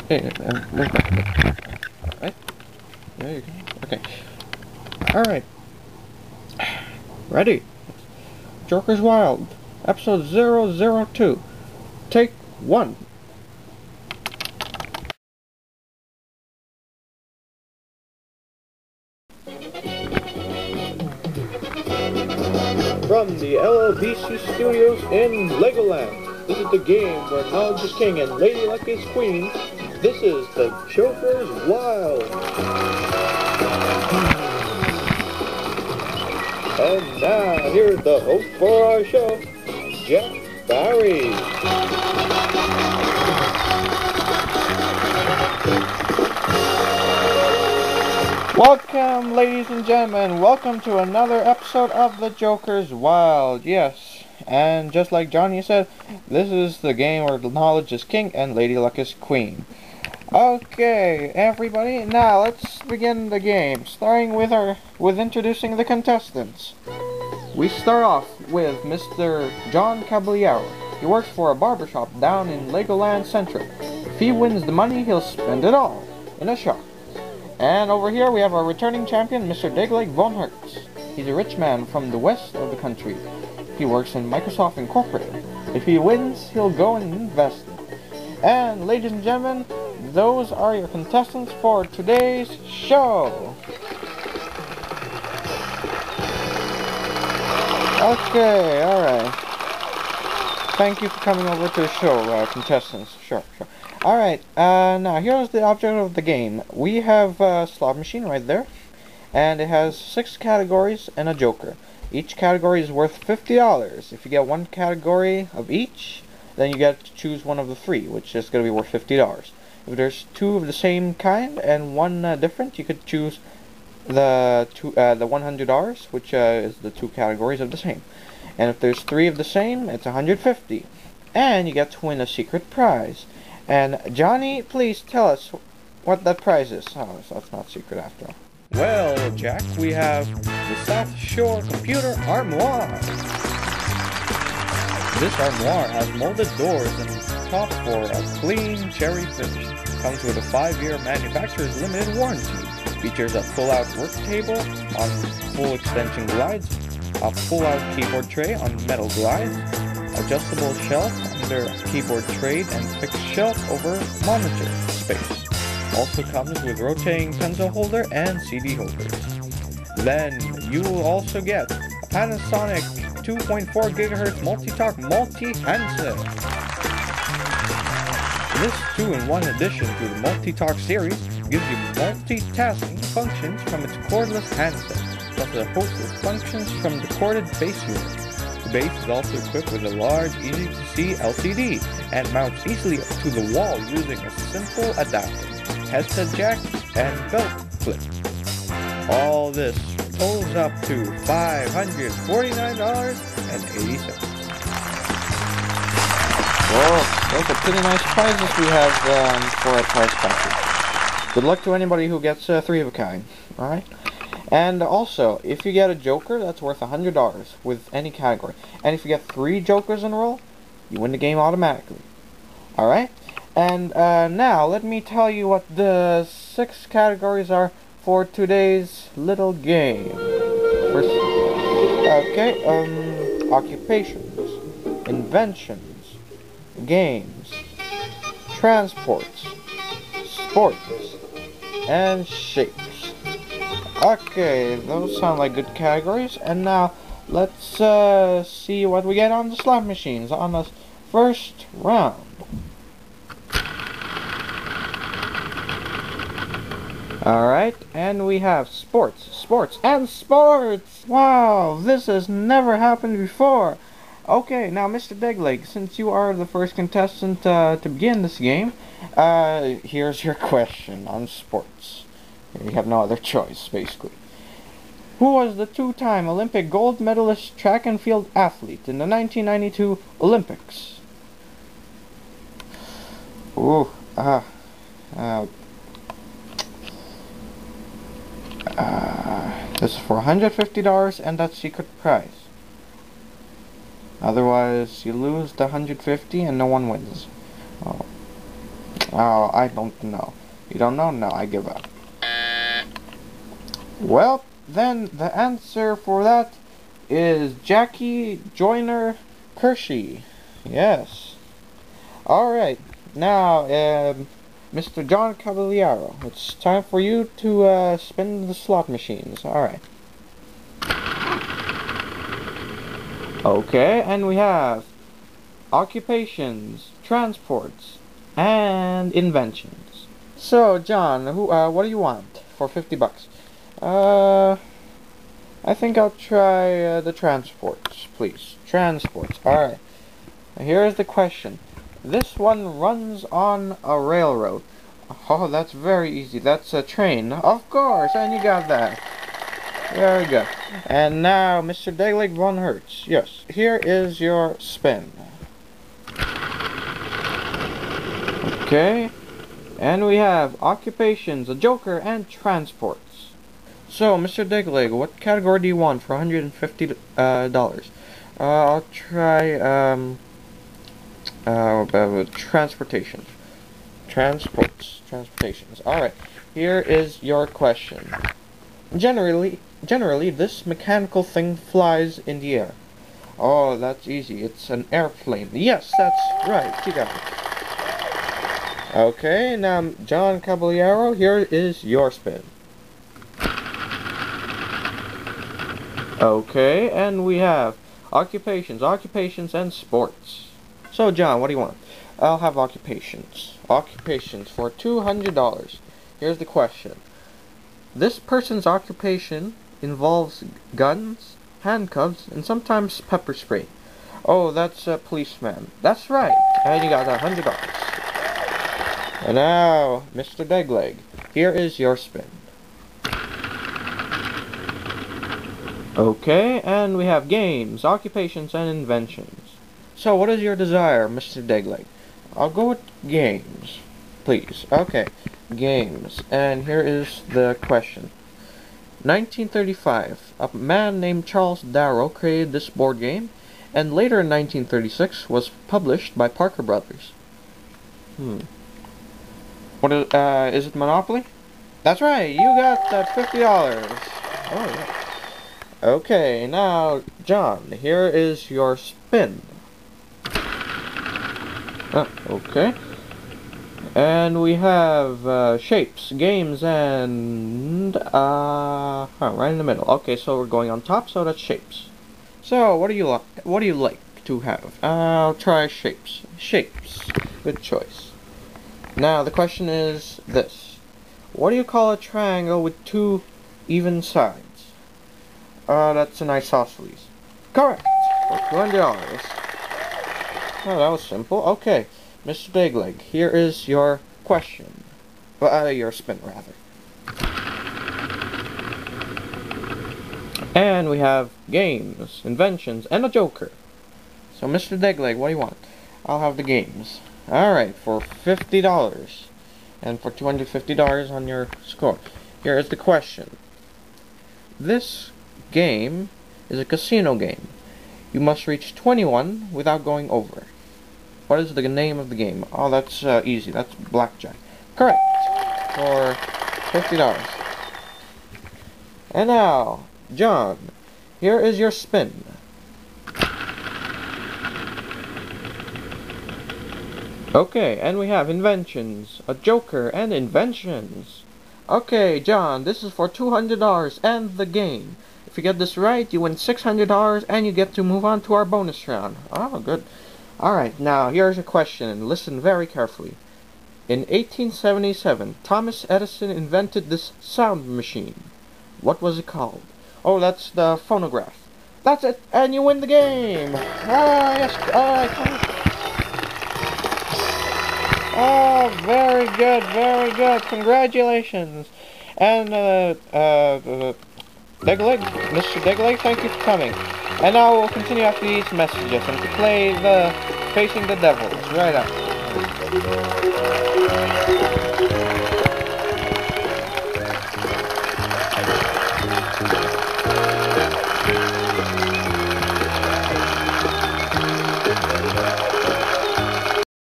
Hey, move back. Alright. There you go. Okay. Alright. Ready? Joker's Wild. Episode 002. Take 1. From the LLBC Studios in Legoland, this is the game where knowledge is king and Lady Luck is queen. This is the Joker's Wild. And now, here's the host for our show, Jack Barry. Welcome, ladies and gentlemen. Welcome to another episode of the Joker's Wild. Yes, and just like Johnny said, this is the game where knowledge is king and Lady Luck is queen. Okay, everybody, now let's begin the game, starting with introducing the contestants. We start off with Mr. John Caballero. He works for a barbershop down in Legoland Central. If he wins the money, he'll spend it all in a shop. And over here we have our returning champion, Mr. Degleg von Hertz. He's a rich man from the west of the country. He works in Microsoft Incorporated. If he wins, he'll go and invest. And ladies and gentlemen, those are your contestants for today's show. Okay, alright. Thank you for coming over to the show, contestants. Sure. Alright, now here's the object of the game. We have a slot machine right there, and it has 6 categories and a joker. Each category is worth $50. If you get one category of each, then you get to choose one of the 3, which is going to be worth $50. If there's 2 of the same kind and 1 different, you could choose the $100, which is the 2 categories of the same. And if there's 3 of the same, it's $150. And you get to win a secret prize. And Johnny, please tell us what that prize is. Oh, so it's not secret after all. Well, Jack, we have the South Shore Computer Armoire. This armoire has molded doors and top for a clean cherry finish. Comes with a 5-year manufacturer's limited warranty. Features a pull-out work table on full extension glides, a pull-out keyboard tray on metal glides, adjustable shelf under keyboard tray, and fixed shelf over monitor space. Also comes with rotating pencil holder and CD holders. Then you will also get a Panasonic 2.4 GHz multi-talk multi-handset. This 2-in-1 addition to the multi-talk series gives you multitasking functions from its cordless handset, plus a host of functions from the corded base unit. The base is also equipped with a large, easy-to-see LCD and mounts easily to the wall using a simple adapter, headset jack, and belt clip. All this totals up to $549.80. Well, those are pretty nice prizes we have for our prize package. Good luck to anybody who gets 3 of a kind. Alright? And also, if you get a joker, that's worth $100 with any category. And if you get 3 jokers in a row, you win the game automatically. Alright? And now, let me tell you what the 6 categories are for today's little game. First, okay, occupations, inventions, games, transports, sports, and shapes. Okay, those sound like good categories, and now let's see what we get on the slot machines on the first round. Alright, and we have sports. Wow, this has never happened before. Okay, now Mr. Degleg, since you are the first contestant to begin this game, here's your question on sports. You have no other choice, basically. Who was the 2-time Olympic gold medalist track and field athlete in the 1992 Olympics? Ooh, this is for $150 and that's secret prize. Otherwise, you lose the $150 and no one wins. Oh. Oh, I don't know. You don't know? No, I give up. Well, then the answer for that is Jackie Joyner Kershey. Yes. Alright, now, Mr. John Caballero, it's time for you to spin the slot machines. Alright. Okay, and we have occupations, transports, and inventions. So, John, what do you want for 50 bucks? I think I'll try the transports, please. Transports, alright. Here's the question. This one runs on a railroad. Oh, that's very easy. That's a train. Of course, and you got that. Very good. And now, Mr. Degleg von Hertz. Yes, here is your spin. Okay. And we have occupations, a joker, and transports. So, Mr. Degleg, what category do you want for $150? I'll try, transportation. Transportations. Alright, here is your question. Generally, this mechanical thing flies in the air. Oh, that's easy. It's an airplane. Yes, that's right. You got it. Okay, now, John Caballero, here is your spin. Okay, and we have occupations, and sports. So, John, what do you want? I'll have occupations. Occupations for $200. Here's the question. This person's occupation involves guns, handcuffs, and sometimes pepper spray. Oh, that's a policeman. That's right. And you got $100. And now, Mr. Degleg, here is your spin. Okay, and we have games, occupations, and inventions. So, what is your desire, Mr. Degleg? I'll go with games, please. Okay, games. And here is the question. 1935, a man named Charles Darrow created this board game, and later in 1936 was published by Parker Brothers. What is it Monopoly? That's right, you got that $50. Oh, yeah. Okay, now, John, here is your spin. Okay. And we have shapes, games, and right in the middle. Okay, so we're going on top, so that's shapes. So, what do you like to have? I'll try shapes. Shapes. Good choice. Now, the question is this. What do you call a triangle with two even sides? That's an isosceles. Correct! For $200. Oh, that was simple. Okay, Mr. Degleg, here is your question. Well, your spin, rather. And we have games, inventions, and a joker. So, Mr. Degleg, what do you want? I'll have the games. Alright, for $50. And for $250 on your score. Here is the question. This game is a casino game. You must reach 21 without going over. What is the name of the game? Oh, that's easy. That's blackjack. Correct. For $50. And now, John, here is your spin. Okay, and we have inventions, a joker, and inventions. Okay, John, this is for $200 and the game. If you get this right, you win $600 and you get to move on to our bonus round. Oh, good. Alright, now here's a question, and listen very carefully. In 1877, Thomas Edison invented this sound machine. What was it called? Oh, that's the phonograph. That's it, and you win the game! Ah, yes, oh, very good, very good. Congratulations. And, Degleg, Mr. Degleg, thank you for coming. And now we'll continue after these messages and to play the Facing the Devils right after.